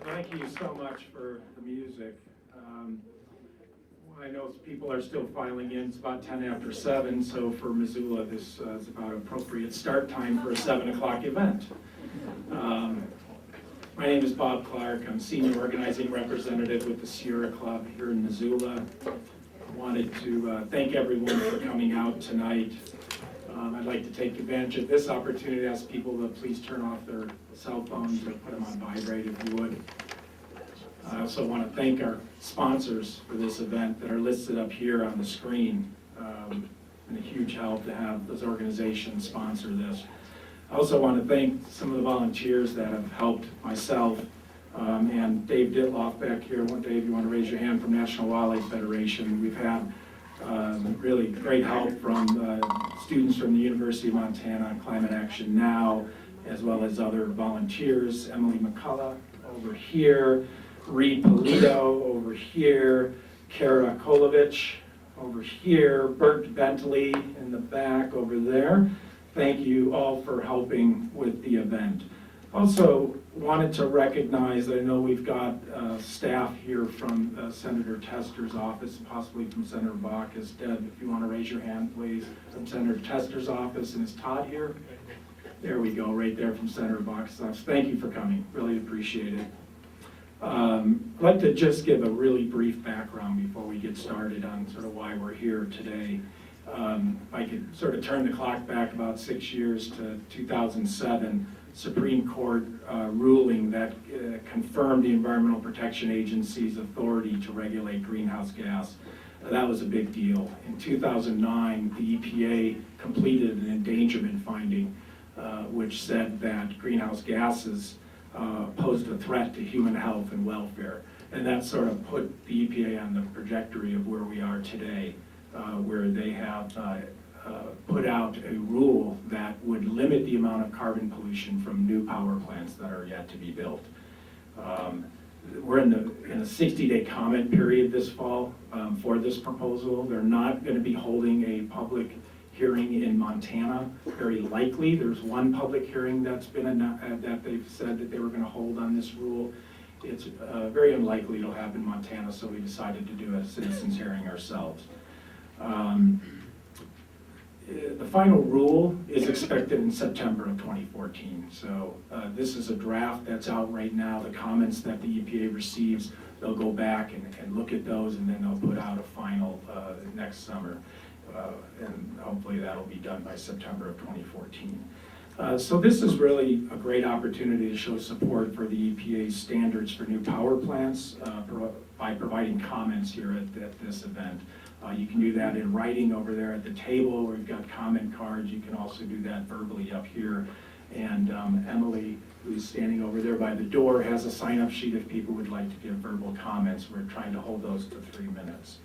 Thank you so much for the music. I know people are still filing in. It's about 10 after 7, so for Missoula, this is about appropriate start time for a 7 o'clock event. My name is Bob Clark. I'm Senior Organizing Representative with the Sierra Club here in Missoula. I wanted to thank everyone for coming out tonight. I'd like to take advantage of this opportunity to ask people to please turn off their cell phones or put them on vibrate if you would. I also want to thank our sponsors for this event that are listed up here on the screen. And a huge help to have those organizations sponsor this. I also want to thank some of the volunteers that have helped myself and Dave Ditloff back here. Dave, you want to raise your hand from National Wildlife Federation. We've had really great help from students from the University of Montana on Climate Action Now, as well as other volunteers. Emily McCullough over here, Reed Polito over here, Kara Kolovich over here, Bert Bentley in the back over there. Thank you all for helping with the event. Also wanted to recognize that I know we've got staff here from Senator Tester's office, possibly from Senator Baucus. Deb, if you want to raise your hand, please, from Senator Tester's office. And is Todd here? There we go, right there from Senator Baucus' office. Thank you for coming, really appreciate it. I'd like to just give a really brief background before we get started on sort of why we're here today. I could sort of turn the clock back about 6 years to 2007, Supreme Court ruling that confirmed the Environmental Protection Agency's authority to regulate greenhouse gas. That was a big deal. In 2009, the EPA completed an endangerment finding which said that greenhouse gases posed a threat to human health and welfare. And that sort of put the EPA on the trajectory of where we are today, where they have put out a rule that would limit the amount of carbon pollution from new power plants that are yet to be built. We're in a 60-day comment period this fall for this proposal. They're not going to be holding a public hearing in Montana. Very likely, there's one public hearing that's been that they've said that they were going to hold on this rule. It's very unlikely it'll happen in Montana, so we decided to do a citizens hearing ourselves. The final rule is expected in September of 2014. So this is a draft that's out right now. The comments that the EPA receives, they'll go back and look at those, and then they'll put out a final next summer. And hopefully that'll be done by September of 2014. So this is really a great opportunity to show support for the EPA's standards for new power plants by providing comments here at this event. You can do that in writing over there at the table, where we've got comment cards. You can also do that verbally up here. And Emily, who's standing over there by the door, has a sign-up sheet if people would like to give verbal comments. We're trying to hold those to 3 minutes.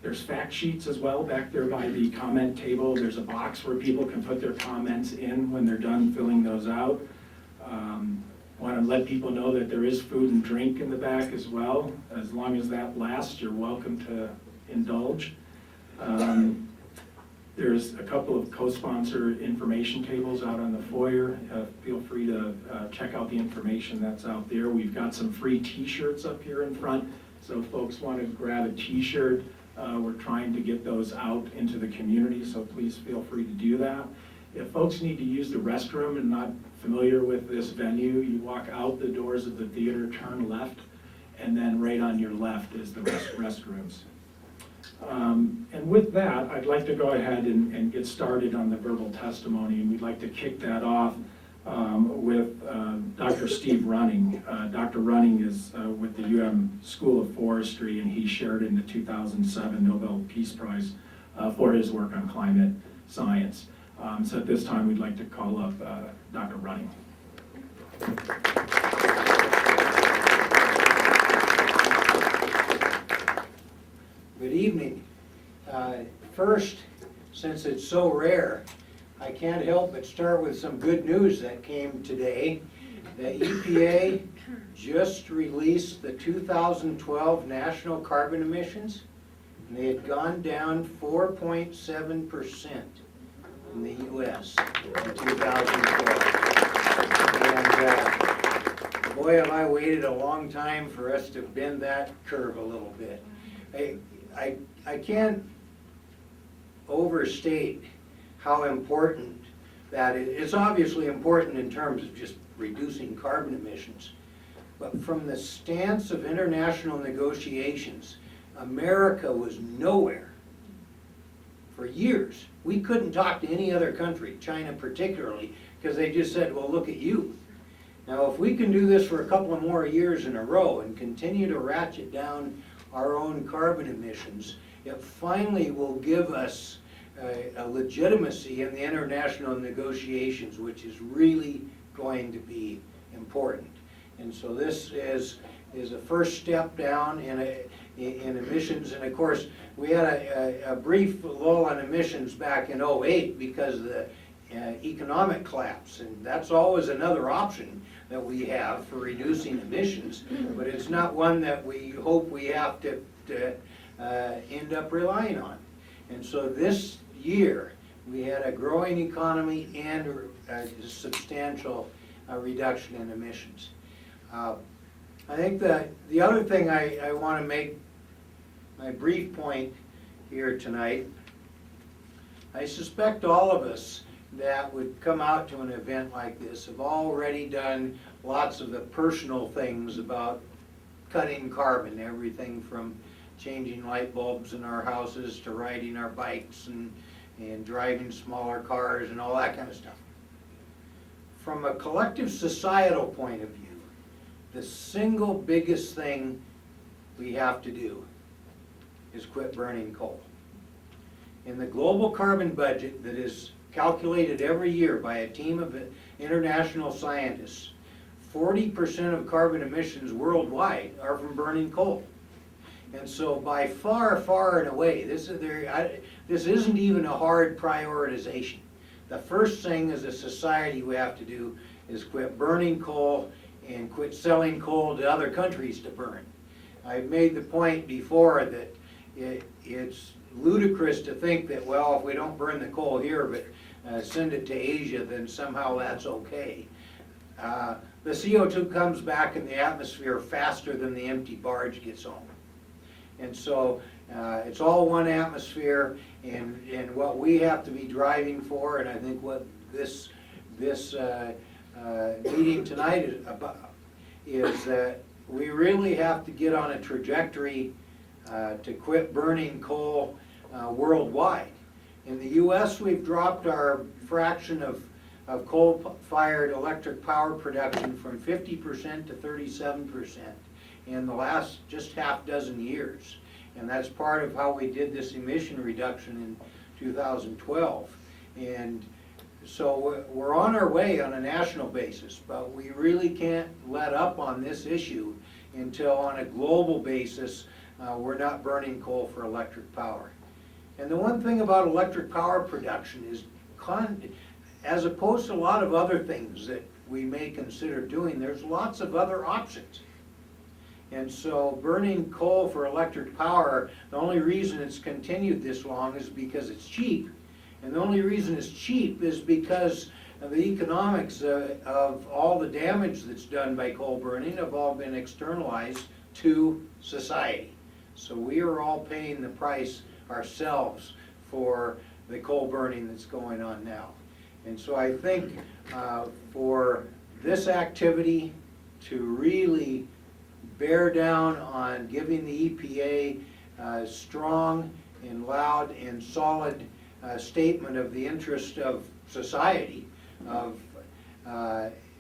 There's fact sheets as well back there by the comment table. There's a box where people can put their comments in when they're done filling those out. Want to let people know that there is food and drink in the back as well. As long as that lasts, you're welcome to indulge. There's a couple of co-sponsor information tables out on the foyer. Feel free to check out the information that's out there. We've got some free t-shirts up here in front, so if folks want to grab a t-shirt, we're trying to get those out into the community, so please feel free to do that. If folks need to use the restroom and not familiar with this venue, you walk out the doors of the theater, turn left, and then right on your left is the restrooms. And with that, I'd like to go ahead and get started on the verbal testimony, and we'd like to kick that off with Dr. Steve Running. Dr. Running is with the UM School of Forestry, and he shared in the 2007 Nobel Peace Prize for his work on climate science. So at this time, we'd like to call up Dr. Running. Good evening. First, since it's so rare, I can't help but start with some good news that came today. The EPA just released the 2012 national carbon emissions, and they had gone down 4.7% in the U.S. in 2012. And boy, have I waited a long time for us to bend that curve a little bit. I can't overstate how important that is. It's obviously important in terms of just reducing carbon emissions. But from the stance of international negotiations, America was nowhere for years. We couldn't talk to any other country, China particularly, because they just said, well, look at you. Now, if we can do this for a couple of more years in a row and continue to ratchet down our own carbon emissions, it finally will give us a legitimacy in the international negotiations, which is really going to be important. And so this is a first step down in emissions. And of course, we had a brief lull on emissions back in '08 because of the economic collapse. And that's always another option that we have for reducing emissions, but it's not one that we hope we have to end up relying on. And so this year, we had a growing economy and a substantial reduction in emissions. I think that the other thing I want to make my brief point here tonight, I suspect all of us that would come out to an event like this have already done lots of the personal things about cutting carbon, everything from changing light bulbs in our houses to riding our bikes and driving smaller cars and all that kind of stuff. From a collective societal point of view, the single biggest thing we have to do is quit burning coal. In the global carbon budget that is calculated every year by a team of international scientists, 40% of carbon emissions worldwide are from burning coal. And so by far, far and away, this isn't even a hard prioritization. The first thing as a society we have to do is quit burning coal and quit selling coal to other countries to burn. I've made the point before that it's ludicrous to think that, well, if we don't burn the coal here but send it to Asia, then somehow that's okay. The CO2 comes back in the atmosphere faster than the empty barge gets home. And so it's all one atmosphere, and what we have to be driving for, and I think what this meeting tonight is about, is that we really have to get on a trajectory to quit burning coal worldwide. In the US, we've dropped our fraction of coal-fired electric power production from 50% to 37% in the last just half dozen years. And that's part of how we did this emission reduction in 2012. And so we're on our way on a national basis, but we really can't let up on this issue until on a global basis we're not burning coal for electric power. And the one thing about electric power production is, as opposed to a lot of other things that we may consider doing, there's lots of other options. And so burning coal for electric power, the only reason it's continued this long is because it's cheap. And the only reason it's cheap is because of the economics of all the damage that's done by coal burning have all been externalized to society. So we are all paying the price ourselves for the coal burning that's going on now. And so I think for this activity to really bear down on giving the EPA a strong and loud and solid statement of the interest of society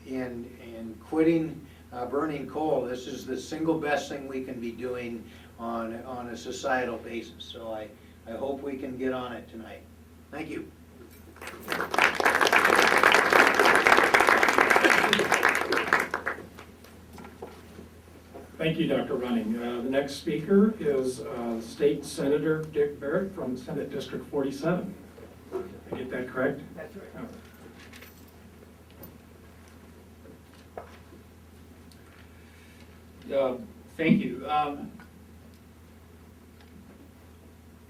in quitting burning coal. This is the single best thing we can be doing on a societal basis. So I hope we can get on it tonight. Thank you. Thank you, Dr. Running. The next speaker is State Senator Dick Barrett from Senate District 47. Did I get that correct? That's right. Thank you.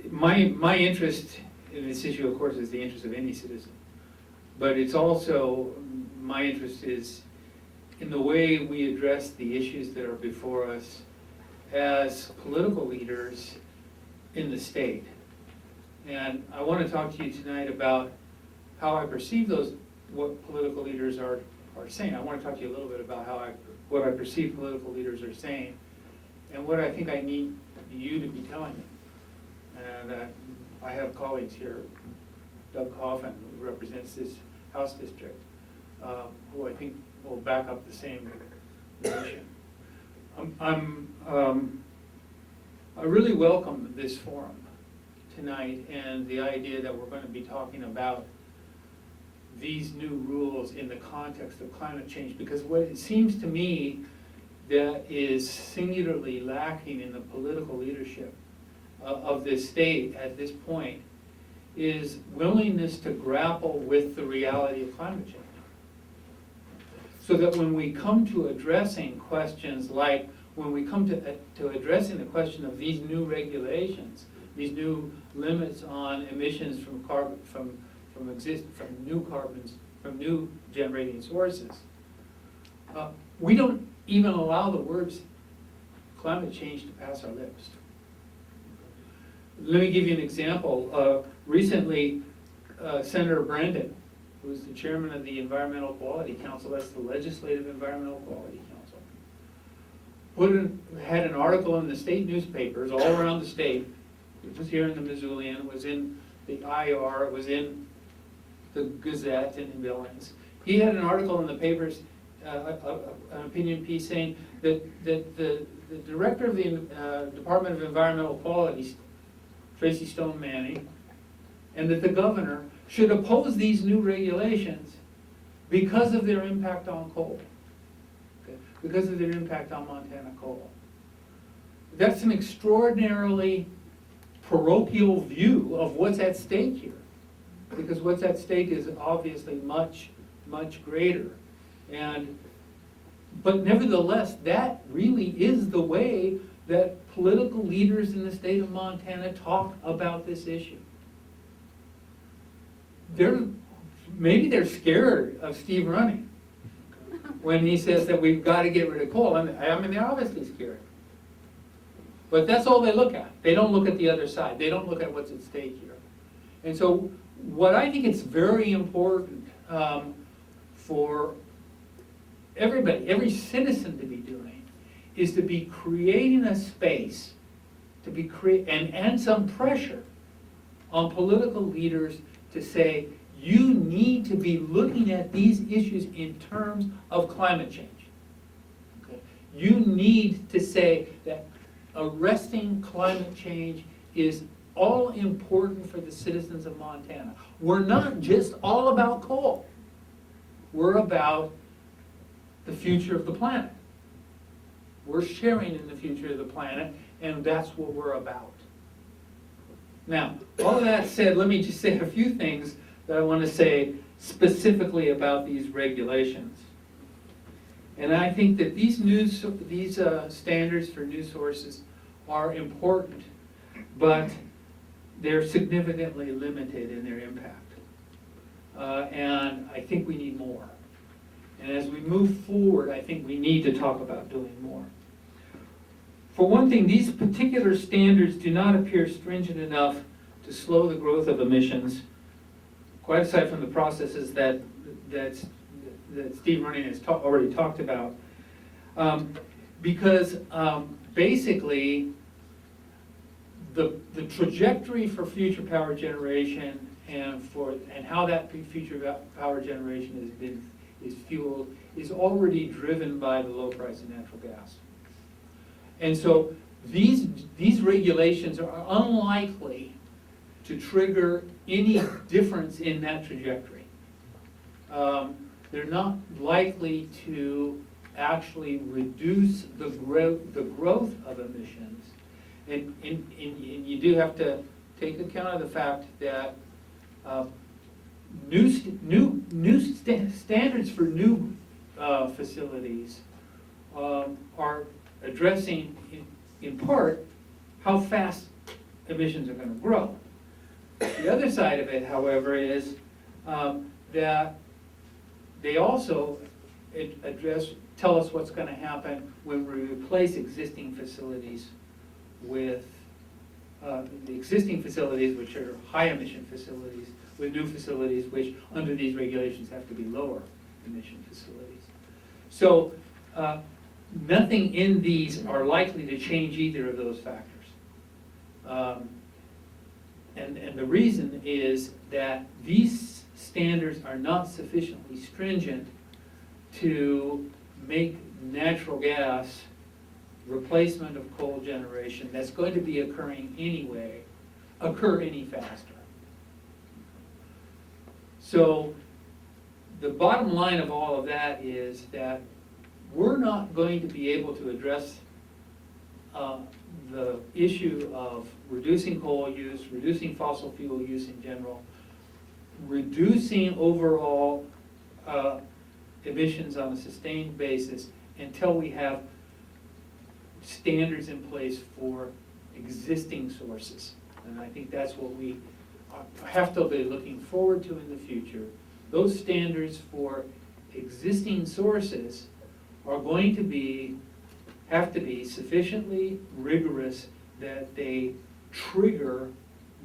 My interest in this issue, of course, is the interest of any citizen. But it's also, my interest is in the way we address the issues that are before us as political leaders in the state. And I want to talk to you tonight about how I perceive what political leaders are saying. I want to talk to you a little bit about what I perceive political leaders are saying, and what I think I need you to be telling me. And I have colleagues here, Doug Coffin, who represents this House district, who I think will back up the same position. I really welcome this forum tonight and the idea that we're going to be talking about these new rules in the context of climate change, because what it seems to me that is singularly lacking in the political leadership of this state at this point is willingness to grapple with the reality of climate change. So that when we come to addressing questions like, when we come to addressing the question of these new regulations, these new limits on emissions from carbon, from new generating sources, we don't even allow the words climate change to pass our lips. Let me give you an example. Recently, Senator Brandon, who is the chairman of the Environmental Quality Council, that's the Legislative Environmental Quality Council, had an article in the state newspapers all around the state. It was here in the Missoulian, it was in the IR, it was in the Gazette and in Billings. He had an article in the papers, an opinion piece saying that the director of the Department of Environmental Quality, Tracy Stone Manning, and that the governor should oppose these new regulations because of their impact on coal, okay? Because of their impact on Montana coal. That's an extraordinarily parochial view of what's at stake here, because what's at stake is obviously much, much greater. But nevertheless, that really is the way that political leaders in the state of Montana talk about this issue. Maybe they're scared of Steve Running when he says that we've got to get rid of coal. I mean, they're obviously scared. But that's all they look at. They don't look at the other side. They don't look at what's at stake here. And so what I think it's very important for everybody, every citizen to be doing, is to be creating a space, to be and some pressure on political leaders to say, you need to be looking at these issues in terms of climate change. Okay? You need to say that arresting climate change is all important for the citizens of Montana. We're not just all about coal. We're about the future of the planet. We're sharing in the future of the planet, and that's what we're about. Now, all of that said, let me just say a few things that I want to say specifically about these regulations. And I think that these standards for new sources are important, but they're significantly limited in their impact. And I think we need more. And as we move forward, I think we need to talk about doing more. For one thing, these particular standards do not appear stringent enough to slow the growth of emissions, quite aside from the processes that Steve Running has already talked about. Because basically, the trajectory for future power generation and how that future power generation is fueled is already driven by the low price of natural gas. And so these regulations are unlikely to trigger any difference in that trajectory. They're not likely to actually reduce the growth of emissions. And you do have to take account of the fact that new standards for new facilities are addressing, in part, how fast emissions are going to grow. The other side of it, however, is that they also tell us what's gonna happen when we replace existing facilities with, the existing facilities, which are high emission facilities, with new facilities, which under these regulations have to be lower emission facilities. So, nothing in these are likely to change either of those factors. And the reason is that these standards are not sufficiently stringent to make natural gas replacement of coal generation that's going to be occurring anyway, occur any faster. So the bottom line of all of that is that we're not going to be able to address the issue of reducing coal use, reducing fossil fuel use in general, reducing overall emissions on a sustained basis until we have standards in place for existing sources. And I think that's what we have to be looking forward to in the future. Those standards for existing sources are going to have to be sufficiently rigorous that they trigger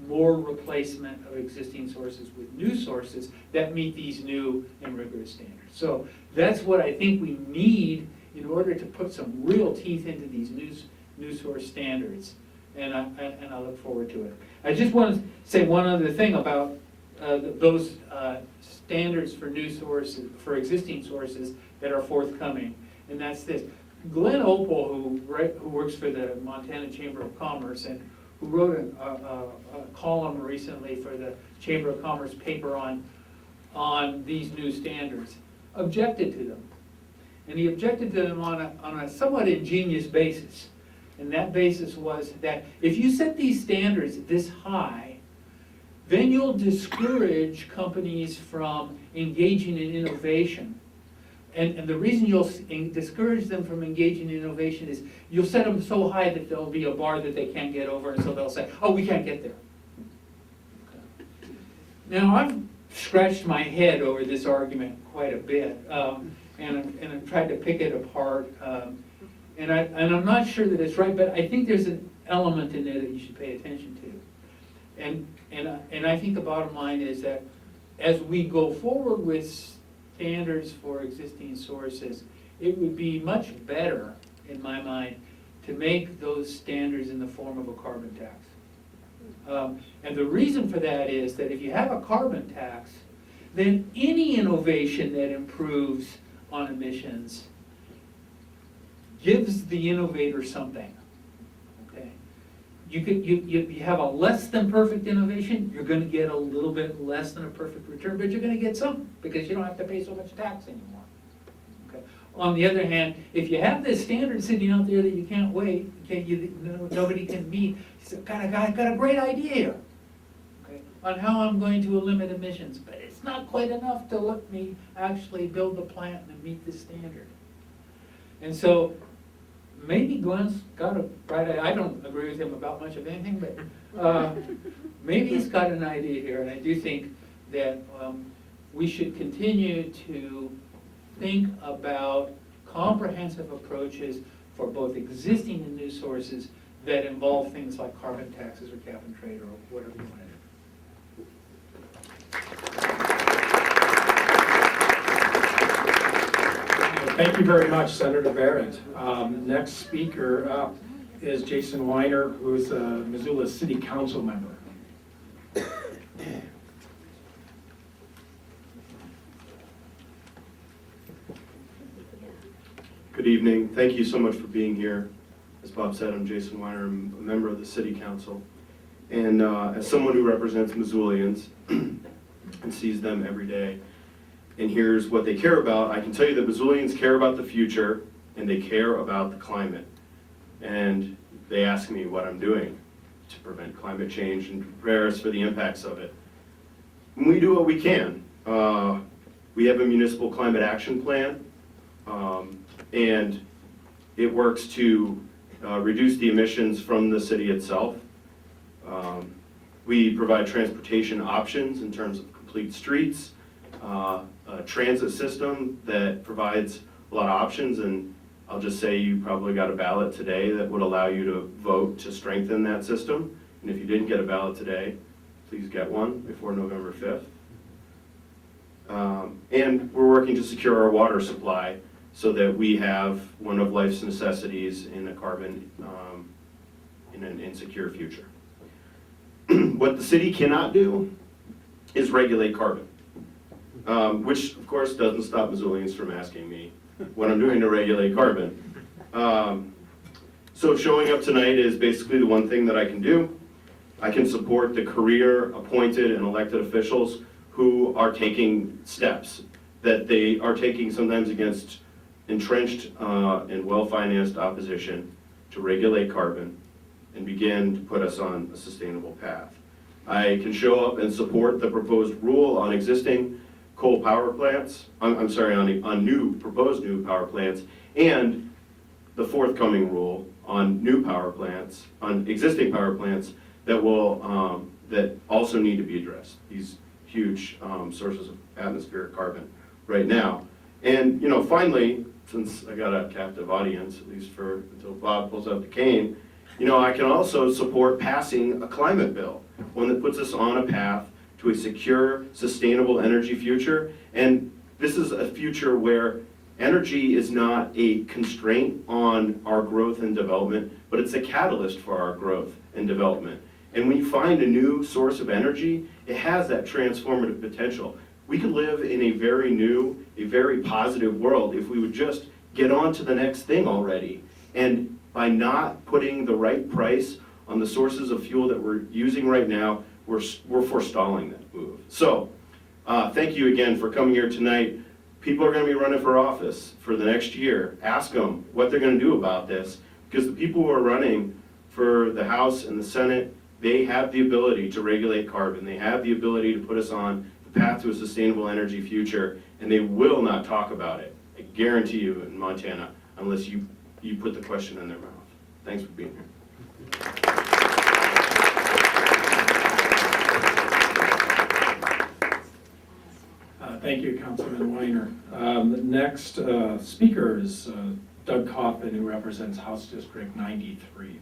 more replacement of existing sources with new sources that meet these new and rigorous standards. So that's what I think we need in order to put some real teeth into these new source standards. And I look forward to it. I just want to say one other thing about those standards for new sources, for existing sources that are forthcoming, and that's this. Glenn Opel, who works for the Montana Chamber of Commerce and who wrote a column recently for the Chamber of Commerce paper on these new standards, objected to them. And he objected to them on a somewhat ingenious basis. And that basis was that if you set these standards this high, then you'll discourage companies from engaging in innovation. And the reason you'll discourage them from engaging in innovation is you'll set them so high that there'll be a bar that they can't get over, and so they'll say, oh, we can't get there. Okay. Now, I've scratched my head over this argument quite a bit, and I've tried to pick it apart, and I'm not sure that it's right, but I think there's an element in there that you should pay attention to. And I think the bottom line is that as we go forward with standards for existing sources, it would be much better, in my mind, to make those standards in the form of a carbon tax. And the reason for that is that if you have a carbon tax, then any innovation that improves on emissions gives the innovator something. Okay? You have a less than perfect innovation, you're going to get a little bit less than a perfect return, but you're going to get some because you don't have to pay so much tax anymore. Okay? On the other hand, if you have this standard sitting out there that you can't wait, nobody can meet, you say, God, I got a great idea here, okay, on how I'm going to limit emissions, but it's not quite enough to let me actually build the plant and meet the standard. And so maybe Glenn's got a right idea. I don't agree with him about much of anything, but maybe he's got an idea here. And I do think that we should continue to think about comprehensive approaches for both existing and new sources that involve things like carbon taxes or cap and trade or whatever you want to do. Thank you very much, Senator Barrett. Next speaker up is Jason Weiner, who's a Missoula City Council member. Good evening. Thank you so much for being here. As Bob said, I'm Jason Weiner. I'm a member of the City Council. And as someone who represents Missoulians and sees them every day and hears what they care about, I can tell you that Missoulians care about the future and they care about the climate. And they ask me what I'm doing to prevent climate change and prepare us for the impacts of it. And we do what we can. We have a municipal climate action plan. And it works to reduce the emissions from the city itself. We provide transportation options in terms of complete streets. a transit system that provides a lot of options, and I'll just say you probably got a ballot today that would allow you to vote to strengthen that system. And if you didn't get a ballot today, please get one before November 5th. And we're working to secure our water supply so that we have one of life's necessities in a carbon, in an insecure future. What the city cannot do is regulate carbon, which of course doesn't stop Missoulians from asking me what I'm doing to regulate carbon. So showing up tonight is basically the one thing that I can do. I can support the career appointed and elected officials who are taking steps that they are taking sometimes against entrenched and well-financed opposition to regulate carbon and begin to put us on a sustainable path. I can show up and support the proposed rule on existing coal power plants, on proposed new power plants, and the forthcoming rule on new power plants, on existing power plants that will, that also need to be addressed. These huge sources of atmospheric carbon right now. And, you know, finally, since I got a captive audience, at least until Bob pulls out the cane, you know, I can also support passing a climate bill, one that puts us on a path to a secure, sustainable energy future. And this is a future where energy is not a constraint on our growth and development, but it's a catalyst for our growth and development. And when you find a new source of energy, it has that transformative potential. We could live in a very new, a very positive world if we would just get on to the next thing already. And by not putting the right price on the sources of fuel that we're using right now, we're forestalling that move. So, thank you again for coming here tonight. People are going to be running for office for the next year. Ask them what they're going to do about this, because the people who are running for the House and the Senate, they have the ability to regulate carbon. They have the ability to put us on the path to a sustainable energy future, and they will not talk about it. I guarantee you in Montana, unless you put the question in their mouth. Thanks for being here. Thank you, Councilman Weiner. The next speaker is Doug Coffin, who represents House District 93.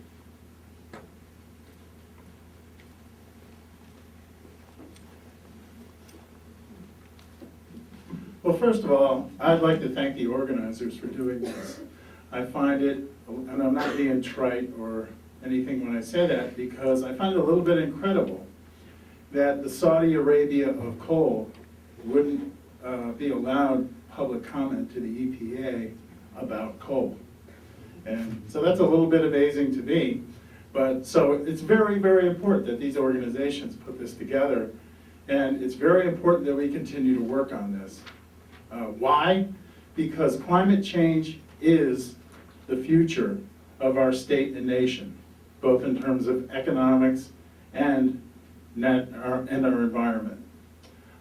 Well, first of all, I'd like to thank the organizers for doing this. I find it, and I'm not being trite or anything when I say that, because I find it a little bit incredible that the Saudi Arabia of coal wouldn't be allowed public comment to the EPA about coal. And so that's a little bit amazing to me. But so it's very, very important that these organizations put this together. And it's very important that we continue to work on this. Why? Because climate change is the future of our state and nation, both in terms of economics and our environment.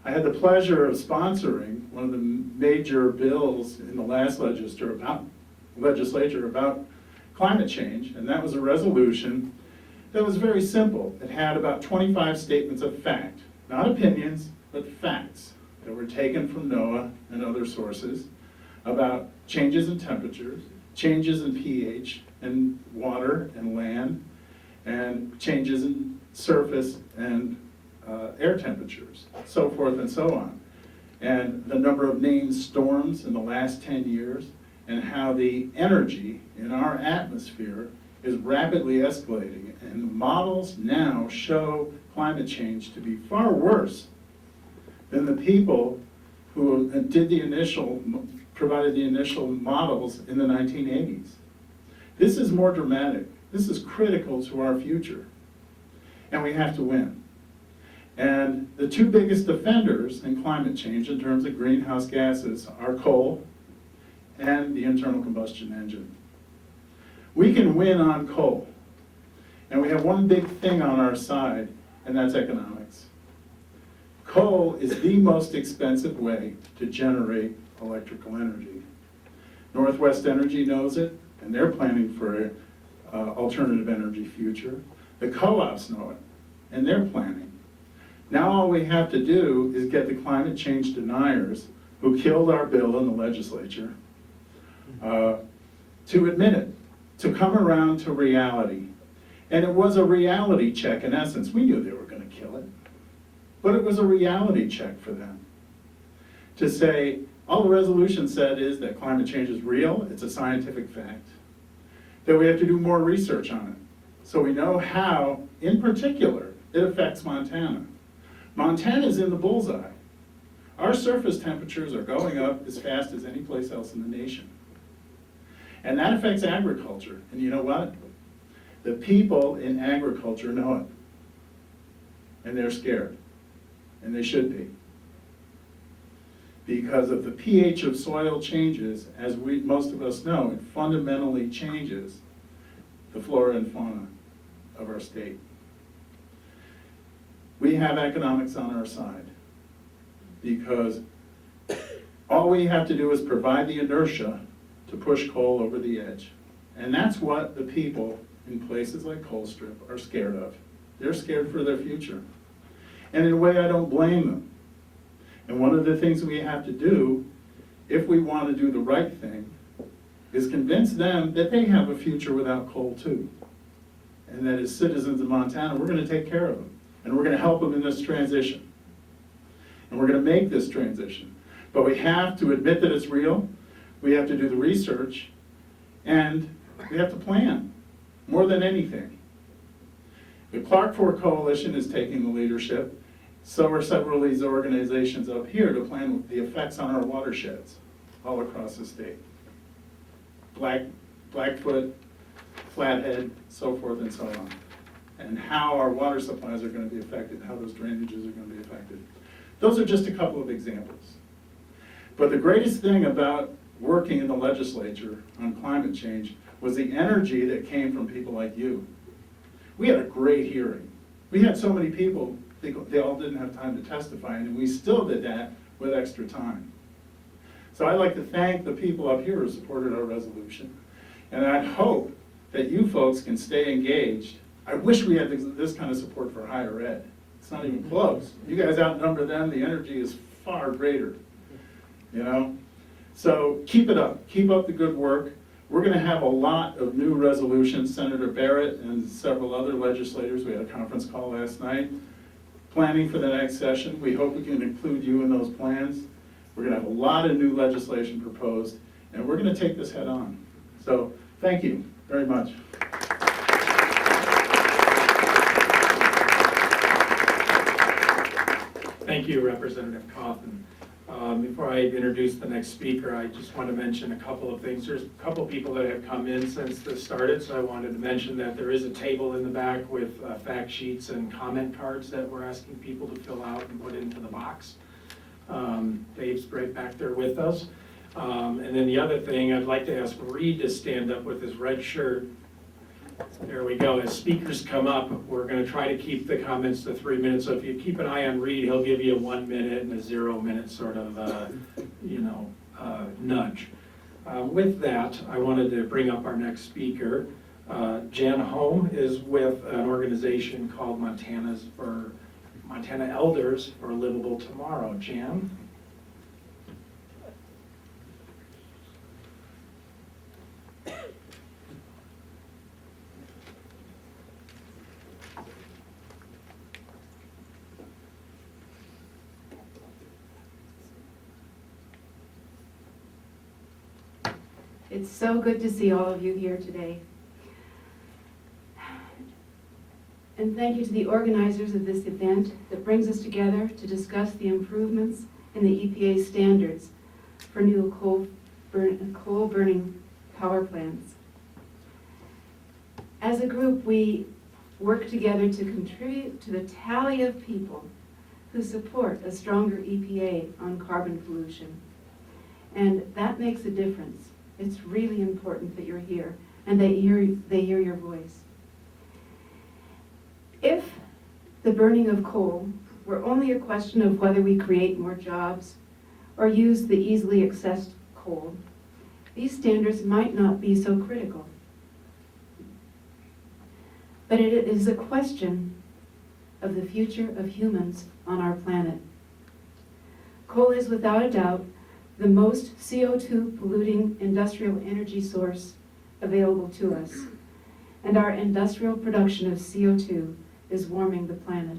I had the pleasure of sponsoring one of the major bills in the last legislature about climate change, and that was a resolution that was very simple. It had about 25 statements of fact, not opinions, but facts that were taken from NOAA and other sources about changes in temperatures, changes in pH and water and land, and changes in surface and air temperatures, so forth and so on. And the number of named storms in the last 10 years, and how the energy in our atmosphere is rapidly escalating. And the models now show climate change to be far worse than the people who provided the initial models in the 1980s. This is more dramatic. This is critical to our future. And we have to win. And the two biggest offenders in climate change in terms of greenhouse gases are coal and the internal combustion engine. We can win on coal. And we have one big thing on our side, and that's economics. Coal is the most expensive way to generate electrical energy. Northwest Energy knows it, and they're planning for an alternative energy future. The co-ops know it, and they're planning. Now all we have to do is get the climate change deniers who killed our bill in the legislature to admit it, to come around to reality. And it was a reality check in essence. We knew they were going to kill it. But it was a reality check for them. To say, all the resolution said is that climate change is real, it's a scientific fact. That we have to do more research on it. So we know how, in particular, it affects Montana. Montana's in the bullseye. Our surface temperatures are going up as fast as any place else in the nation. And that affects agriculture. And you know what? The people in agriculture know it. And they're scared. And they should be. Because of the pH of soil changes, as most of us know, it fundamentally changes the flora and fauna of our state. We have economics on our side because all we have to do is provide the inertia to push coal over the edge. And that's what the people in places like Colstrip are scared of. They're scared for their future. And in a way, I don't blame them. And one of the things we have to do, if we want to do the right thing, is convince them that they have a future without coal too. And that as citizens of Montana, we're going to take care of them. And we're going to help them in this transition. And we're going to make this transition. But we have to admit that it's real. We have to do the research. And we have to plan, more than anything. The Clark Fork Coalition is taking the leadership. So are several of these organizations up here to plan the effects on our watersheds all across the state. Blackfoot, Flathead, so forth and so on. And how our water supplies are going to be affected, how those drainages are going to be affected. Those are just a couple of examples. But the greatest thing about working in the legislature on climate change was the energy that came from people like you. We had a great hearing. We had so many people, they all didn't have time to testify, and we still did that with extra time. So I'd like to thank the people up here who supported our resolution. And I hope that you folks can stay engaged. I wish we had this kind of support for higher ed. It's not even close. You guys outnumber them, the energy is far greater, you know? So keep it up, keep up the good work. We're gonna have a lot of new resolutions. Senator Barrett and several other legislators, we had a conference call last night, planning for the next session. We hope we can include you in those plans. We're gonna have a lot of new legislation proposed, and we're gonna take this head on. So thank you very much. Thank you, Representative Coffin. Before I introduce the next speaker, I just want to mention a couple of things. There's a couple people that have come in since this started, so I wanted to mention that there is a table in the back with fact sheets and comment cards that we're asking people to fill out and put into the box. Dave's right back there with us. And then the other thing, I'd like to ask Reed to stand up with his red shirt. There we go. As speakers come up, we're going to try to keep the comments to 3 minutes. So if you keep an eye on Reed, he'll give you a 1 minute and a 0 minute sort of, nudge. With that, I wanted to bring up our next speaker. Jan Home is with an organization called Montana Elders for a Livable Tomorrow. Jan? It's so good to see all of you here today. And thank you to the organizers of this event that brings us together to discuss the improvements in the EPA standards for new coal-burning power plants. As a group, we work together to contribute to the tally of people who support a stronger EPA on carbon pollution. And that makes a difference. It's really important that you're here and they hear your voice. If the burning of coal were only a question of whether we create more jobs or use the easily accessed coal, these standards might not be so critical. But it is a question of the future of humans on our planet. Coal is without a doubt the most CO2 polluting industrial energy source available to us, and our industrial production of CO2 is warming the planet.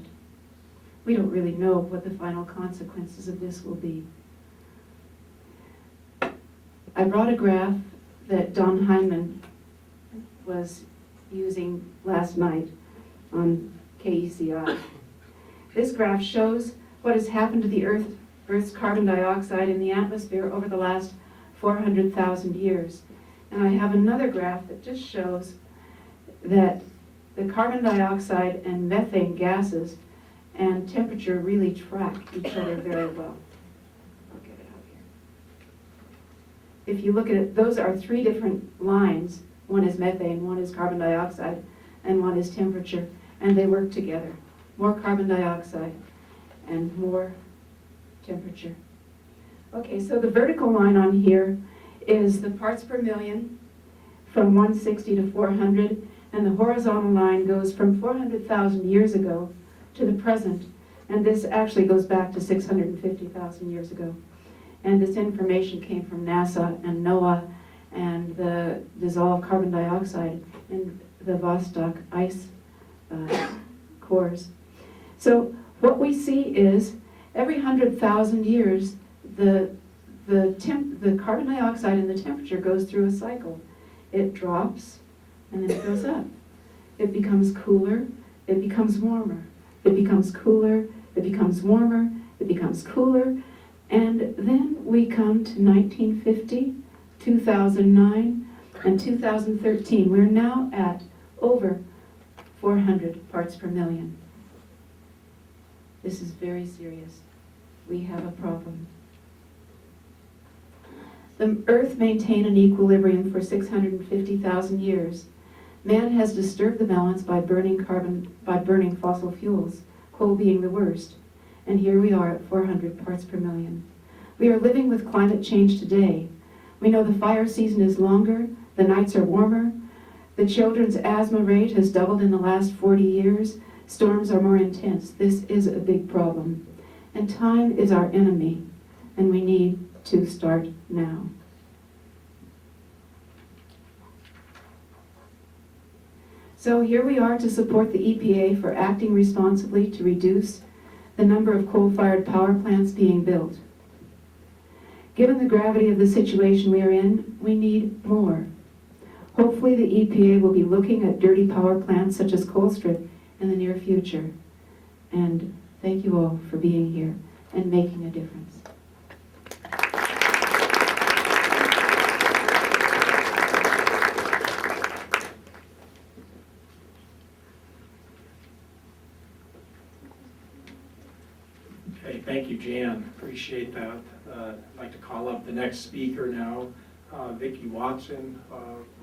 We don't really know what the final consequences of this will be. I brought a graph that Don Hyman was using last night on KECI. This graph shows what has happened to the Earth's carbon dioxide in the atmosphere over the last 400,000 years. And I have another graph that just shows that the carbon dioxide and methane gases and temperature really track each other very well. I'll get it out here. If you look at it, those are three different lines. One is methane, one is carbon dioxide, and one is temperature, and they work together. More carbon dioxide and more temperature. Okay, so the vertical line on here is the parts per million from 160 to 400, and the horizontal line goes from 400,000 years ago to the present, and this actually goes back to 650,000 years ago. And this information came from NASA and NOAA and the dissolved carbon dioxide in the Vostok ice cores. So what we see is every 100,000 years, the carbon dioxide and the temperature goes through a cycle. It drops and then it goes up. It becomes cooler, it becomes warmer. It becomes cooler, it becomes warmer, it becomes cooler, and then we come to 1950, 2009, and 2013. We're now at over 400 parts per million. This is very serious. We have a problem. The Earth maintained an equilibrium for 650,000 years. Man has disturbed the balance by burning fossil fuels, coal being the worst. And here we are at 400 parts per million. We are living with climate change today. We know the fire season is longer, the nights are warmer, the children's asthma rate has doubled in the last 40 years, storms are more intense. This is a big problem. And time is our enemy, and we need to start now. So here we are to support the EPA for acting responsibly to reduce the number of coal-fired power plants being built. Given the gravity of the situation we are in, we need more. Hopefully the EPA will be looking at dirty power plants such as Colstrip in the near future. And thank you all for being here and making a difference. Okay, thank you, Jan. Appreciate that. I'd like to call up the next speaker now. Vicki Watson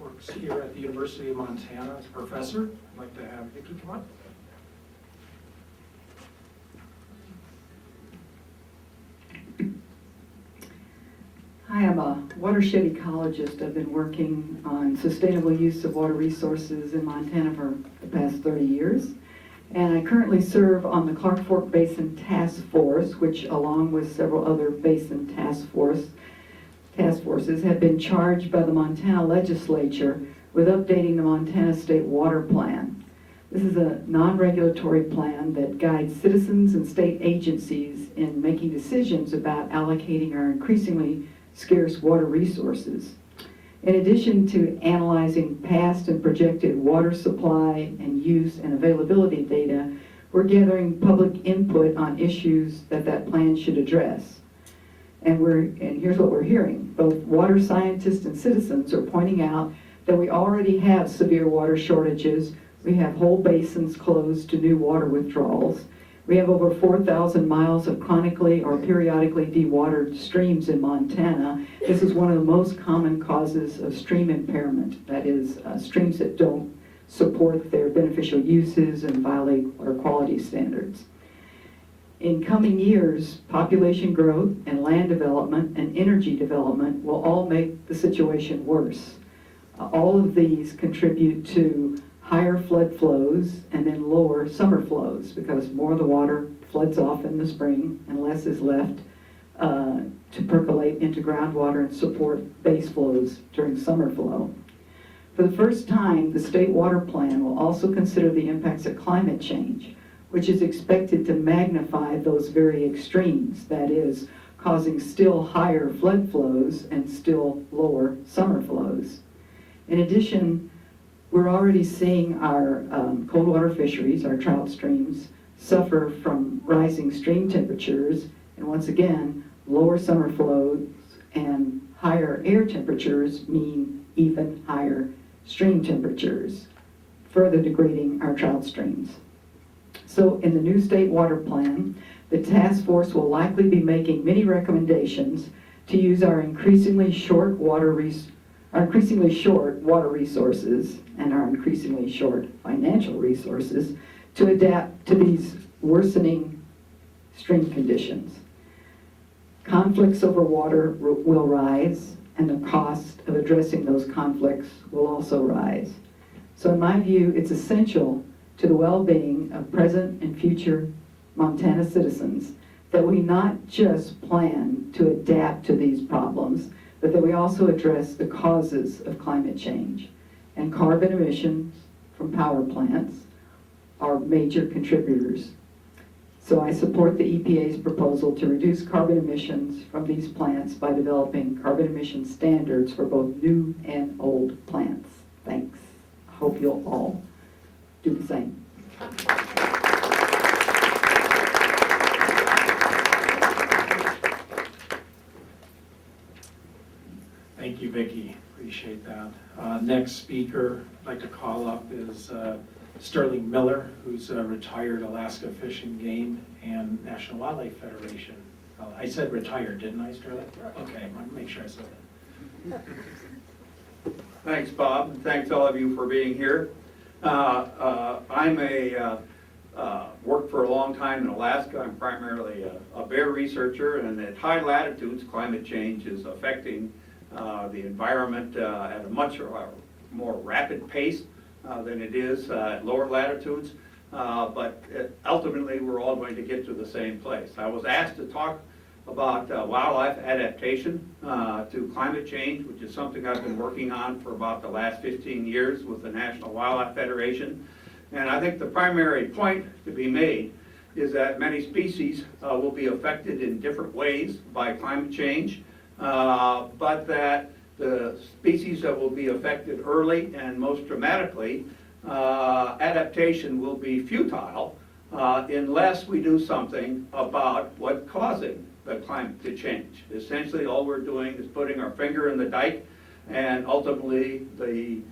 works here at the University of Montana as a professor. I'd like to have Vicki come up. Hi, I'm a watershed ecologist. I've been working on sustainable use of water resources in Montana for the past 30 years. And I currently serve on the Clark Fork Basin Task Force, which along with several other basin task forces have been charged by the Montana legislature with updating the Montana State Water Plan. This is a non-regulatory plan that guides citizens and state agencies in making decisions about allocating our increasingly scarce water resources. In addition to analyzing past and projected water supply and use and availability data, we're gathering public input on issues that plan should address. And here's what we're hearing. Both water scientists and citizens are pointing out that we already have severe water shortages. We have whole basins closed to new water withdrawals. We have over 4,000 miles of chronically or periodically dewatered streams in Montana. This is one of the most common causes of stream impairment. That is, streams that don't support their beneficial uses and violate water quality standards. In coming years, population growth and land development and energy development will all make the situation worse. All of these contribute to higher flood flows and then lower summer flows, because more of the water floods off in the spring and less is left to percolate into groundwater and support base flows during summer flow. For the first time, the state water plan will also consider the impacts of climate change, which is expected to magnify those very extremes, that is, causing still higher flood flows and still lower summer flows. In addition, we're already seeing our cold water fisheries, our trout streams, suffer from rising stream temperatures, and once again, lower summer flows and higher air temperatures mean even higher stream temperatures, further degrading our trout streams. So in the new state water plan, the task force will likely be making many recommendations to use our increasingly short water resources and our increasingly short financial resources to adapt to these worsening stream conditions. Conflicts over water will rise, and the cost of addressing those conflicts will also rise. So in my view, it's essential to the well-being of present and future Montana citizens that we not just plan to adapt to these problems, but that we also address the causes of climate change. And carbon emissions from power plants are major contributors. So I support the EPA's proposal to reduce carbon emissions from these plants by developing carbon emission standards for both new and old plants. Thanks. I hope you'll all do the same. Thank you, Vicki. Appreciate that. Next speaker I'd like to call up is Sterling Miller, who's a retired Alaska Fish and Game and National Wildlife Federation. I said retired, didn't I, Sterling? Okay, I want to make sure I said that. Thanks, Bob, and thanks all of you for being here. Worked for a long time in Alaska. I'm primarily a bear researcher, and at high latitudes, climate change is affecting the environment at a much more rapid pace than it is at lower latitudes. But ultimately, we're all going to get to the same place. I was asked to talk about wildlife adaptation to climate change, which is something I've been working on for about the last 15 years with the National Wildlife Federation. And I think the primary point to be made is that many species will be affected in different ways by climate change, but that the species that will be affected early and most dramatically, adaptation will be futile unless we do something about what's causing the climate to change. Essentially, all we're doing is putting our finger in the dike, and ultimately the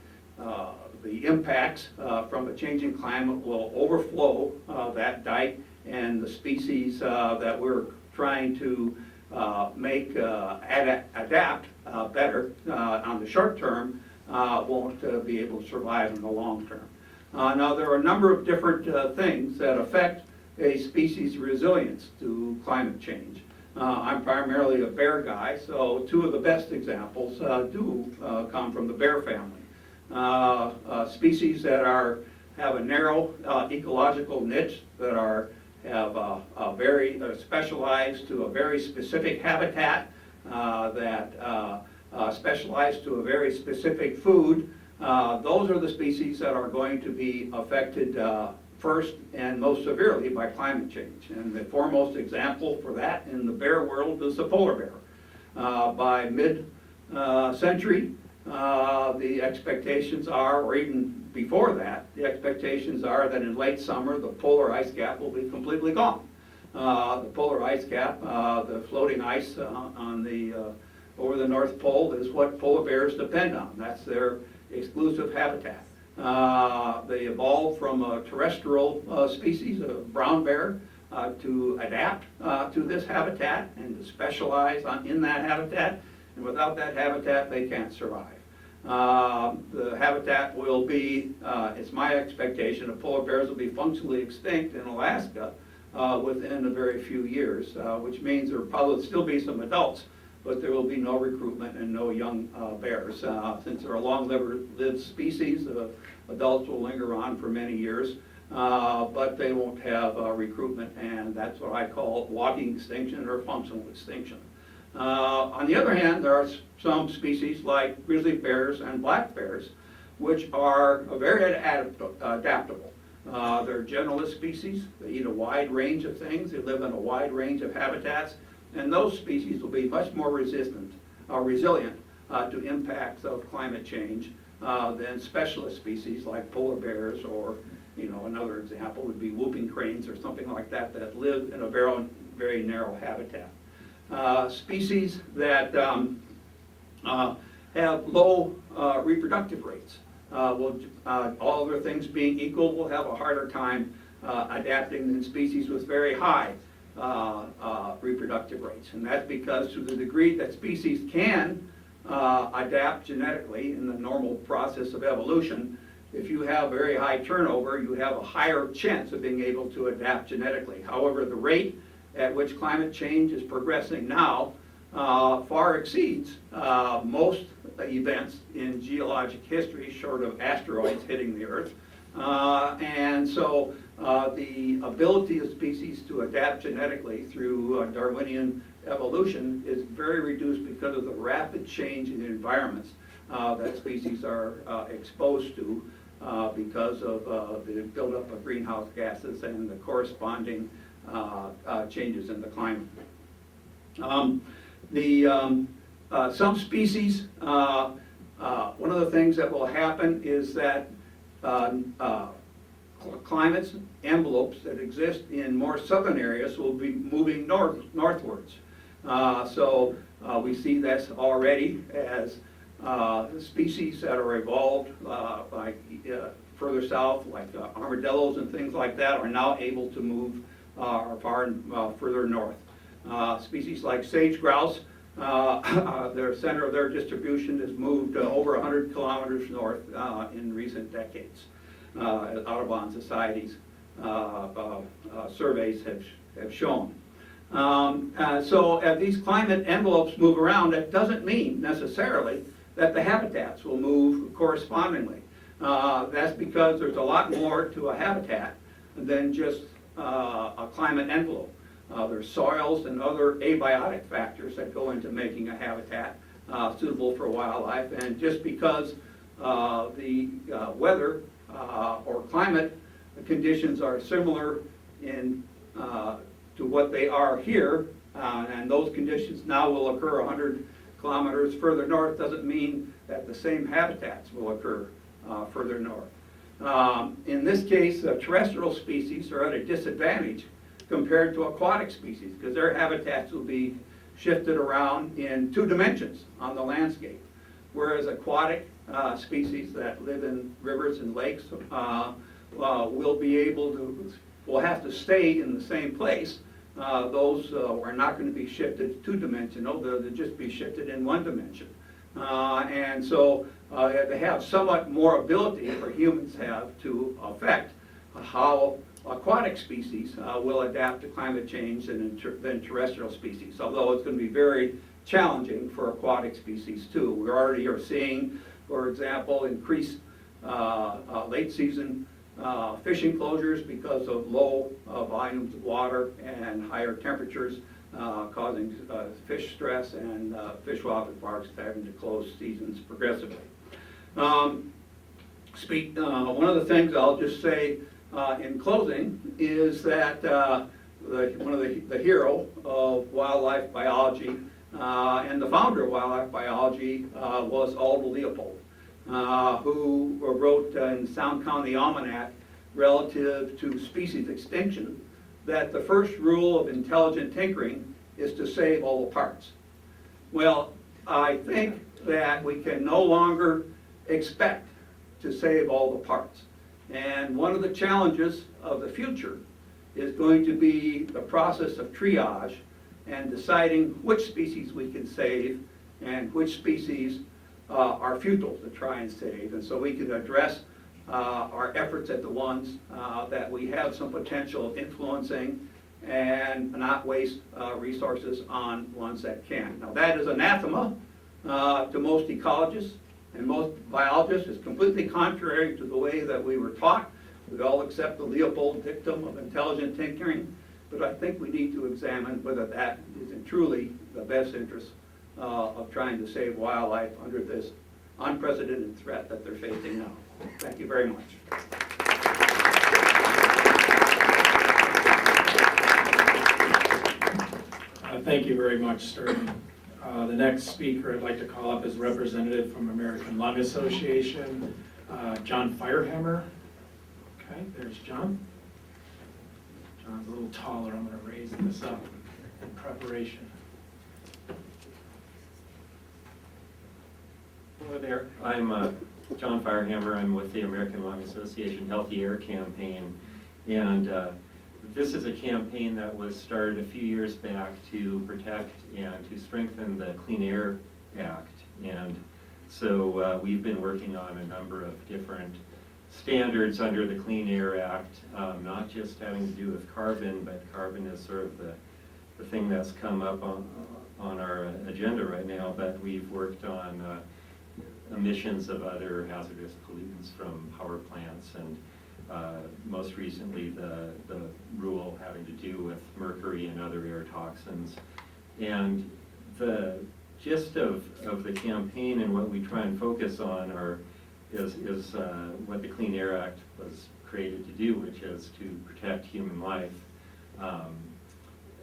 impacts from a changing climate will overflow that dike, and the species that we're trying to adapt better on the short term won't be able to survive in the long term. Now, there are a number of different things that affect a species' resilience to climate change. I'm primarily a bear guy, so two of the best examples do come from the bear family. Species that have a narrow ecological niche, that have a very specialized to a very specific habitat, that specialized to a very specific food. Those are the species that are going to be affected first and most severely by climate change. And the foremost example for that in the bear world is the polar bear. By mid-century, the expectations are, or even before that, the expectations are that in late summer, the polar ice cap will be completely gone. The polar ice cap, the floating ice over the North Pole, is what polar bears depend on. That's their exclusive habitat. They evolved from a terrestrial species, a brown bear, to adapt to this habitat and to specialize in that habitat. And without that habitat, they can't survive. The habitat will be, it's my expectation, that polar bears will be functionally extinct in Alaska within a very few years, which means there will probably still be some adults, but there will be no recruitment and no young bears. Since they're a long-lived species, adults will linger on for many years, but they won't have recruitment, and that's what I call walking extinction or functional extinction. On the other hand, there are some species like grizzly bears and black bears, which are very adaptable. They're generalist species. They eat a wide range of things. They live in a wide range of habitats, and those species will be much more resilient to impacts of climate change than specialist species like polar bears, or another example would be whooping cranes or something like that that live in a very, very narrow habitat. Species that have low reproductive rates will, all other things being equal, will have a harder time adapting than species with very high reproductive rates. And that's because to the degree that species can adapt genetically in the normal process of evolution, if you have very high turnover, you have a higher chance of being able to adapt genetically. However, the rate at which climate change is progressing now far exceeds most events in geologic history, short of asteroids hitting the Earth. And so the ability of species to adapt genetically through Darwinian evolution is very reduced because of the rapid change in the environments that species are exposed to because of the buildup of greenhouse gases and the corresponding changes in the climate. Some species, one of the things that will happen is that climates, envelopes that exist in more southern areas will be moving northwards. So we see this already as species that are evolved like further south, like armadillos and things like that, are now able to move far further north. Species like sage grouse, their center of their distribution has moved over 100 kilometers north in recent decades. Audubon Society's surveys have shown. So as these climate envelopes move around, that doesn't mean necessarily that the habitats will move correspondingly. That's because there's a lot more to a habitat than just a climate envelope. There's soils and other abiotic factors that go into making a habitat suitable for wildlife, and just because the weather or climate conditions are similar in to what they are here, and those conditions now will occur 100 kilometers further north, doesn't mean that the same habitats will occur further north. In this case, terrestrial species are at a disadvantage compared to aquatic species, because their habitats will be shifted around in 2 dimensions on the landscape, whereas aquatic species that live in rivers and lakes will have to stay in the same place. Those are not going to be shifted 2-dimensional, they'll just be shifted in 1 dimension. And so they have somewhat more ability, or humans have, to affect how aquatic species will adapt to climate change than terrestrial species, although it's going to be very challenging for aquatic species too. We already are seeing, for example, increased late season fishing closures because of low volumes of water and higher temperatures causing fish stress, and fish wildlife parks having to close seasons progressively. One of the things I'll just say in closing is that one of the hero of wildlife biology and the founder of wildlife biology was Alva Leopold, who wrote in Sound County Almanac relative to species extinction that the first rule of intelligent tinkering is to save all the parts. Well, I think that we can no longer expect to save all the parts. And one of the challenges of the future is going to be the process of triage and deciding which species we can save and which species are futile to try and save. And so we can address our efforts at the ones that we have some potential of influencing, and not waste resources on ones that can. Now that is anathema to most ecologists and most biologists is completely contrary to the way that we were taught. We all accept the Leopold dictum of intelligent tinkering, but I think we need to examine whether that is in truly the best interest of trying to save wildlife under this unprecedented threat that they're facing now. Thank you very much. Thank you very much, Sterling. The next speaker I'd like to call up is representative from American Lung Association, John Firehammer. Okay, there's John. John's a little taller. I'm going to raise this up in preparation. Hello there. I'm John Firehammer. I'm with the American Lung Association Healthy Air Campaign. And this is a campaign that was started a few years back to protect and to strengthen the Clean Air Act. And so we've been working on a number of different standards under the Clean Air Act, not just having to do with carbon, but carbon is sort of the thing that's come up on our agenda right now. But we've worked on emissions of other hazardous pollutants from power plants, and most recently the rule having to do with mercury and other air toxins. And the gist of the campaign and what we try and focus on is what the Clean Air Act was created to do, which is to protect human life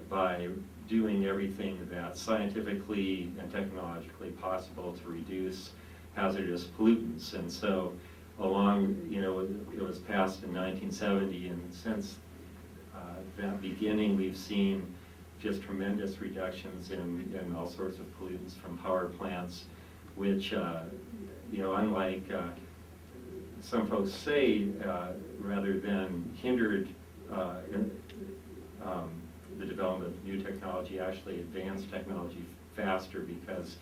by doing everything that's scientifically and technologically possible to reduce hazardous pollutants. And so it was passed in 1970, and since that beginning, we've seen just tremendous reductions in all sorts of pollutants from power plants, which, unlike some folks say, rather than hindered the development of new technology, actually advanced technology faster, because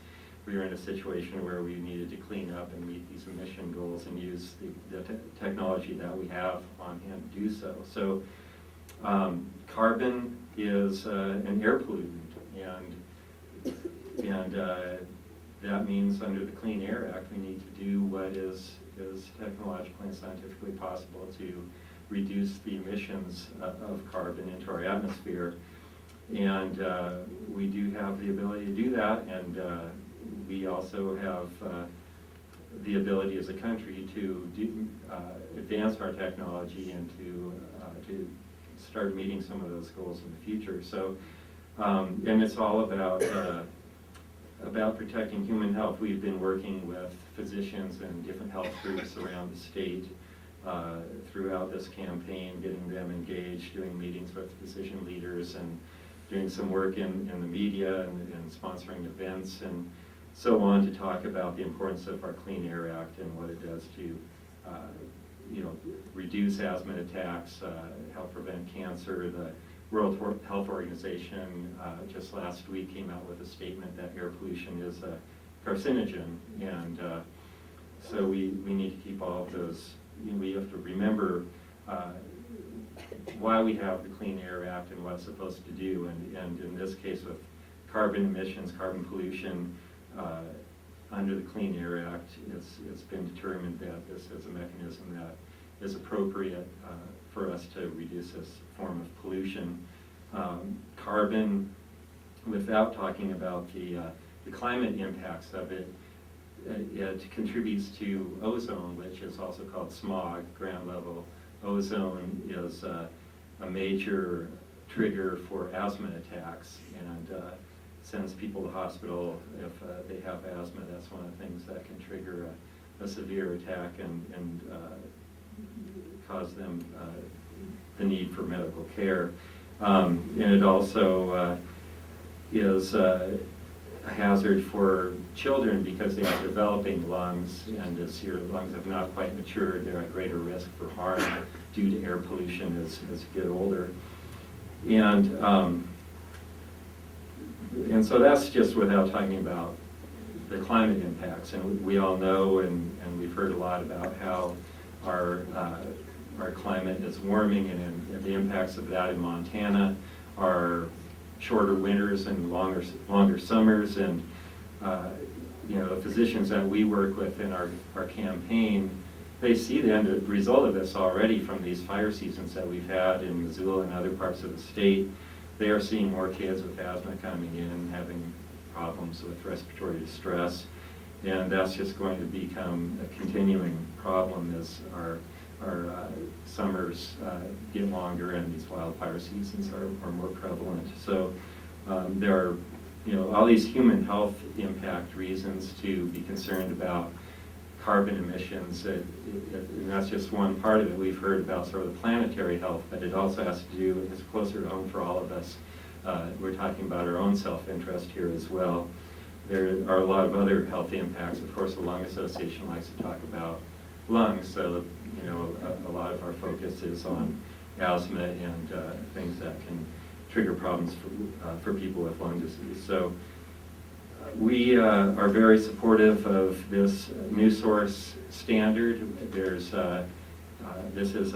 we were in a situation where we needed to clean up and meet these emission goals and use the technology that we have on hand to do so. So carbon is an air pollutant, and that means under the Clean Air Act we need to do what is technologically and scientifically possible to reduce the emissions of carbon into our atmosphere. And we do have the ability to do that, and we also have the ability as a country to advance our technology and to start meeting some of those goals in the future. So, and it's all about protecting human health. We've been working with physicians and different health groups around the state throughout this campaign, getting them engaged, doing meetings with physician leaders, and doing some work in the media and sponsoring events and so on to talk about the importance of our Clean Air Act and what it does to reduce asthma attacks, help prevent cancer. The World Health Organization just last week came out with a statement that air pollution is a carcinogen, and so we need to keep all of those. We have to remember why we have the Clean Air Act and what it's supposed to do, and in this case with carbon emissions, carbon pollution, under the Clean Air Act, it's been determined that this is a mechanism that is appropriate for us to reduce this form of pollution. Carbon, without talking about the climate impacts of it, it contributes to ozone, which is also called smog. Ground level ozone is a major trigger for asthma attacks, and sends people to hospital if they have asthma. That's one of the things that can trigger a severe attack and cause them the need for medical care. And it also is a hazard for children because they are developing lungs, and as your lungs have not quite matured, they're at greater risk for harm due to air pollution as you get older. And so that's just without talking about the climate impacts. And we all know, and we've heard a lot about how our climate is warming, and the impacts of that in Montana are shorter winters and longer summers. And you know, the physicians that we work with in our campaign, they see the end result of this already from these fire seasons that we've had in Missoula and other parts of the state. They are seeing more kids with asthma coming in, having problems with respiratory distress, and that's just going to become a continuing problem as our summers get longer and these wildfire seasons are more prevalent. So there are, you know, all these human health impact reasons to be concerned about carbon emissions, and that's just one part of it. We've heard about sort of the planetary health, but it also has to do, it's closer to home for all of us. We're talking about our own self-interest here as well. There are a lot of other health impacts. Of course, the Lung Association likes to talk about lungs, so you know, a lot of our focus is on asthma and things that can trigger problems for people with lung disease. So we are very supportive of this new source standard. There's this is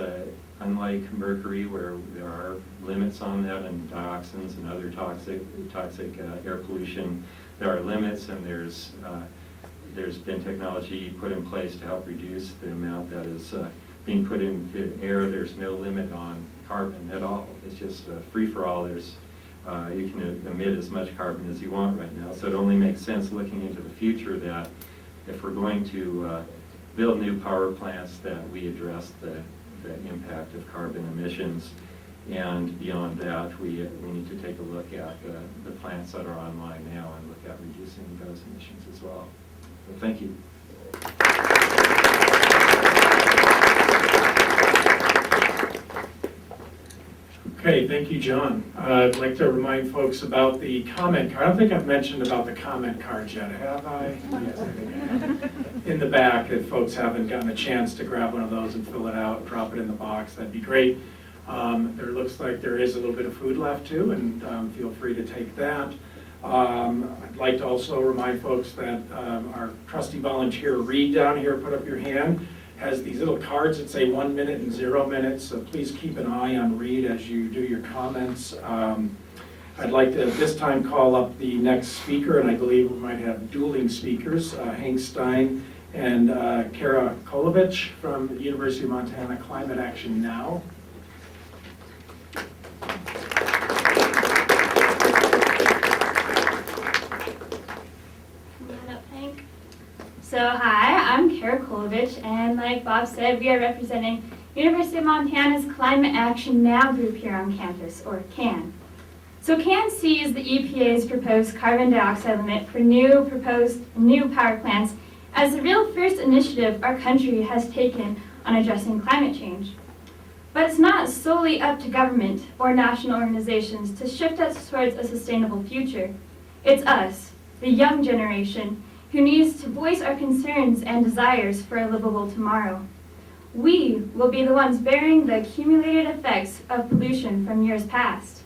unlike mercury, where there are limits on that, and dioxins and other toxic air pollution. There are limits, and there's been technology put in place to help reduce the amount that is being put into air. There's no limit on carbon at all. It's just free for all. There's you can emit as much carbon as you want right now. So it only makes sense looking into the future that if we're going to build new power plants, that we address the impact of carbon emissions. And beyond that, we need to take a look at the plants that are online now and look at reducing those emissions as well. So thank you. Okay, thank you, John. I'd like to remind folks about the comment card. I don't think I've mentioned about the comment cards yet, have I? Yes, I think I have. In the back, if folks haven't gotten a chance to grab one of those and fill it out, drop it in the box, that'd be great. There looks like there is a little bit of food left too, and feel free to take that. I'd like to also remind folks that our trusty volunteer Reed down here, put up your hand, has these little cards that say 1 minute and 0 minutes, so please keep an eye on Reed as you do your comments. I'd like to at this time call up the next speaker, and I believe we might have dueling speakers, Hank Stein and Kara Kolovich from the University of Montana Climate Action Now. So hi, I'm Kara Kolovich, and like Bob said, we are representing University of Montana's Climate Action Now group here on campus, or CAN. So CAN sees the EPA's proposed carbon dioxide limit for new power plants as the real first initiative our country has taken on addressing climate change. But it's not solely up to government or national organizations to shift us towards a sustainable future. It's us, the young generation, who needs to voice our concerns and desires for a livable tomorrow. We will be the ones bearing the accumulated effects of pollution from years past.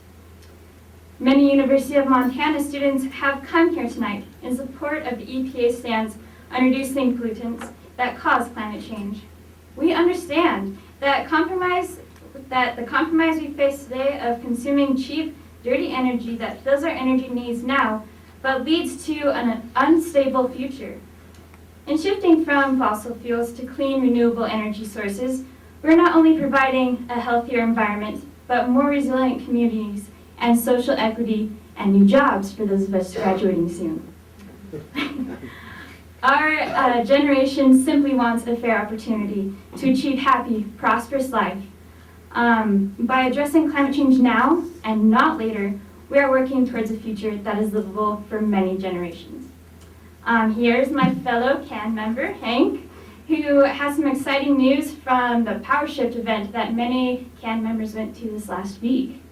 Many University of Montana students have come here tonight in support of the EPA's stance on reducing pollutants that cause climate change. We understand that the compromise we face today of consuming cheap, dirty energy that fills our energy needs now but leads to an unstable future. In shifting from fossil fuels to clean, renewable energy sources, we're not only providing a healthier environment, but more resilient communities and social equity and new jobs for those of us graduating soon. Our generation simply wants a fair opportunity to achieve happy, prosperous life. By addressing climate change now and not later, we are working towards a future that is livable for many generations. Here's my fellow CAN member, Hank, who has some exciting news from the Power Shift event that many CAN members went to this last week.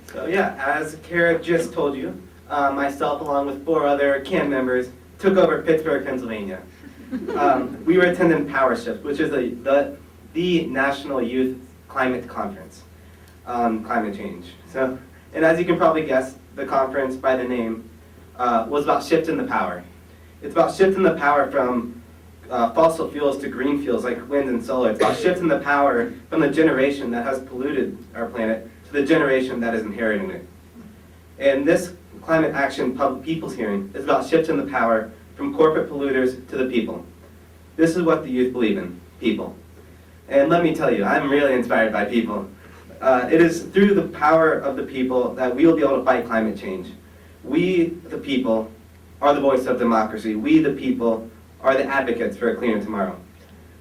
So yeah, as Kara just told you, myself along with 4 other CAN members took over Pittsburgh, Pennsylvania. We were attending Power Shift, which is the National Youth Climate Conference, climate change. So, and as you can probably guess, the conference by the name was about shifting the power. It's about shifting the power from fossil fuels to green fuels like wind and solar. It's about shifting the power from the generation that has polluted our planet to the generation that is inheriting it. And this climate action people's hearing is about shifting the power from corporate polluters to the people. This is what the youth believe in, people. And let me tell you, I'm really inspired by people. It is through the power of the people that we will be able to fight climate change. We, the people, are the voice of democracy. We, the people, are the advocates for a cleaner tomorrow.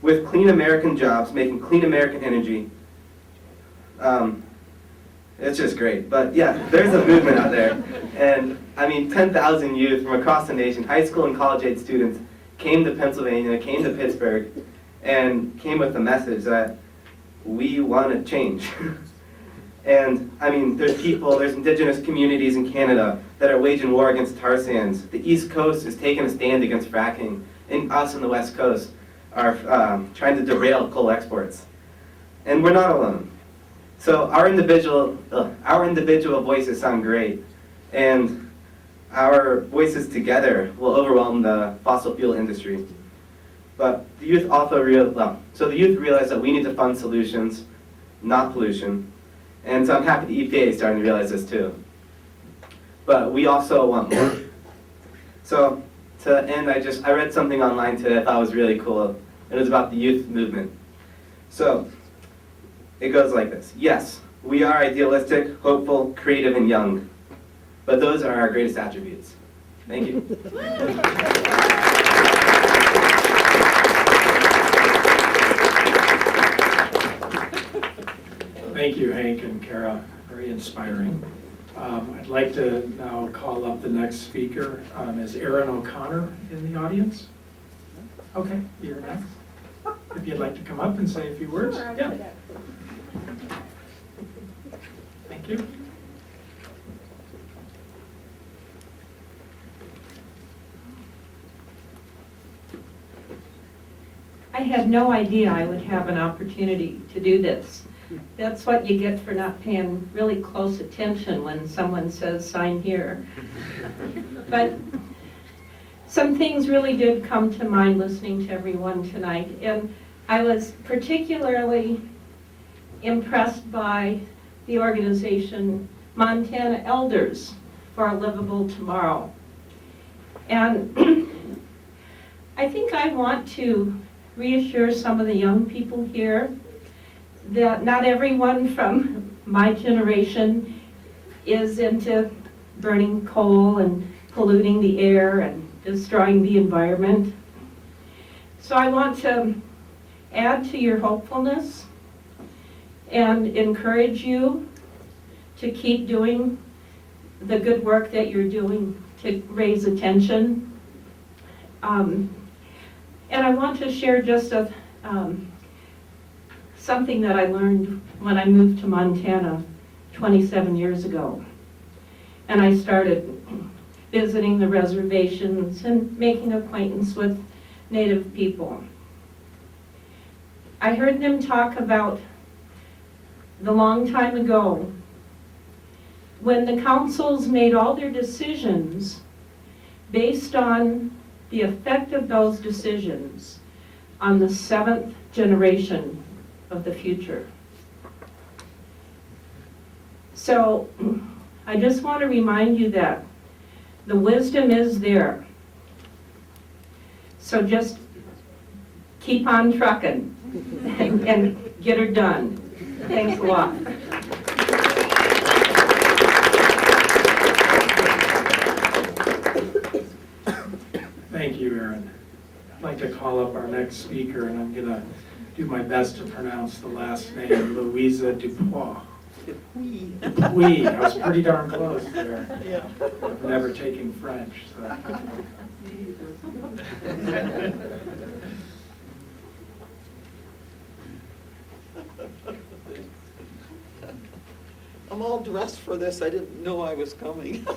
With clean American jobs, making clean American energy, it's just great. But yeah, there's a movement out there. And I mean, 10,000 youth from across the nation, high school and college age students, came to Pennsylvania, came to Pittsburgh, and came with the message that we want to change. And I mean, there's indigenous communities in Canada that are waging war against tar sands. The East Coast is taking a stand against fracking, and us on the West Coast are trying to derail coal exports. And we're not alone. So our individual voices sound great, and our voices together will overwhelm the fossil fuel industry. But the youth also realize that we need to fund solutions, not pollution. And so I'm happy the EPA is starting to realize this too. But we also want more. So to end, I read something online today I thought was really cool. It was about the youth movement. So it goes like this. Yes, we are idealistic, hopeful, creative, and young. But those are our greatest attributes. Thank you. Thank you, Hank and Kara, very inspiring. I'd like to now call up the next speaker. Is Aaron O'Connor in the audience? Okay, you're next. If you'd like to come up and say a few words. Yeah. Thank you. I had no idea I would have an opportunity to do this. That's what you get for not paying really close attention when someone says, sign here. But some things really did come to mind listening to everyone tonight. And I was particularly impressed by the organization Montana Elders for a Livable Tomorrow. And I think I want to reassure some of the young people here that not everyone from my generation is into burning coal and polluting the air and destroying the environment. So I want to add to your hopefulness and encourage you to keep doing the good work that you're doing to raise attention. And I want to share just something that I learned when I moved to Montana 27 years ago. And I started visiting the reservations and making acquaintance with Native people. I heard them talk about the long time ago when the councils made all their decisions based on the effect of those decisions on the 7th generation of the future. So I just want to remind you that the wisdom is there. So just keep on trucking and get her done. Thanks a lot. Thank you, Aaron. I'd like to call up our next speaker, and I'm going to do my best to pronounce the last name, Louisa Dupuis. Dupuis. I was pretty darn close there. I've never taken French, so. I'm all dressed for this. I didn't know I was coming.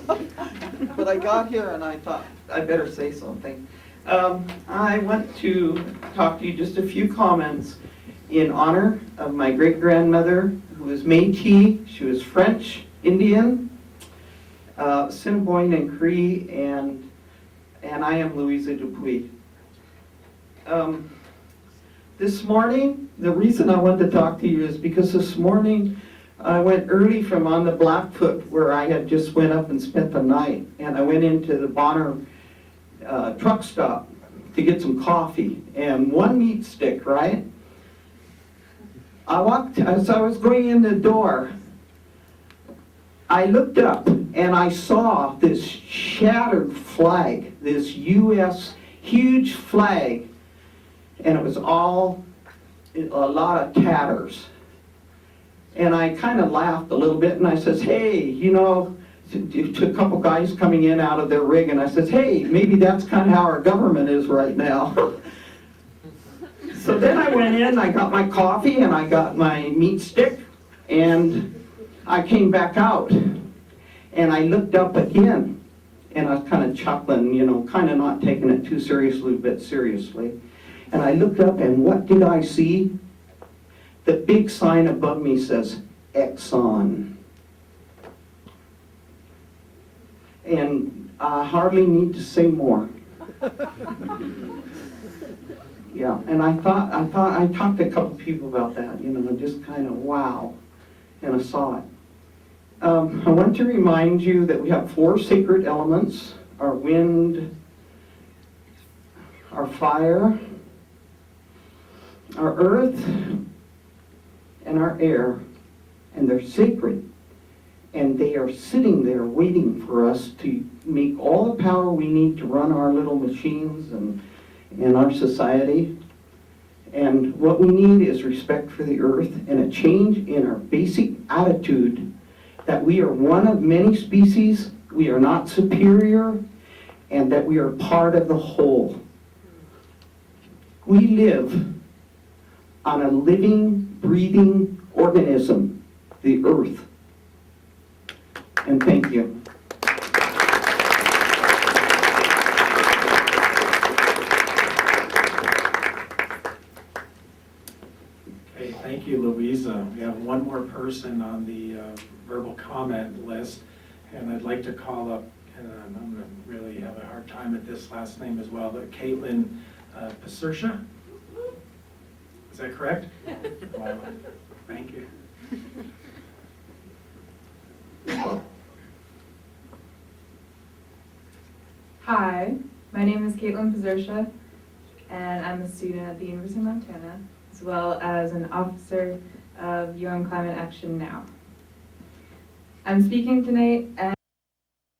But I got here and I thought I better say something. I want to talk to you just a few comments in honor of my great-grandmother, who was Métis. She was French, Indian, Assiniboine and Cree, and I am Louisa Dupuis. This morning, the reason I wanted to talk to you is because this morning I went early from on the Blackfoot where I had just went up and spent the night, and I went into the Bonner truck stop to get some coffee and one meat stick, right? As I was going in the door, I looked up and I saw this shattered flag, this U.S. huge flag, and it was all a lot of tatters. And I kind of laughed a little bit and I says, hey, you know, to a couple guys coming in out of their rig, and I says, hey, maybe that's kind of how our government is right now. So then I went in, I got my coffee and I got my meat stick, and I came back out and I looked up again, and I was kind of chuckling, you know, kind of not taking it too seriously, but seriously. And I looked up, and what did I see? The big sign above me says, Exxon. And I hardly need to say more. Yeah, and I talked to a couple people about that, you know, just kind of wow, and I saw it. I want to remind you that we have 4 sacred elements: our wind, our fire, our earth, and our air, and they're sacred. And they are sitting there waiting for us to make all the power we need to run our little machines and our society. And what we need is respect for the earth and a change in our basic attitude that we are one of many species, we are not superior, and that we are part of the whole. We live on a living, breathing organism, the earth. And thank you. Okay, thank you, Louisa. We have one more person on the verbal comment list, and I'd like to call up, and I'm going to really have a hard time at this last name as well, but Caitlin Pasersha? Is that correct? Wow. Thank you. Hi, my name is Caitlin Pasersha, and I'm a student at the University of Montana, as well as an officer of UN Climate Action Now. I'm speaking tonight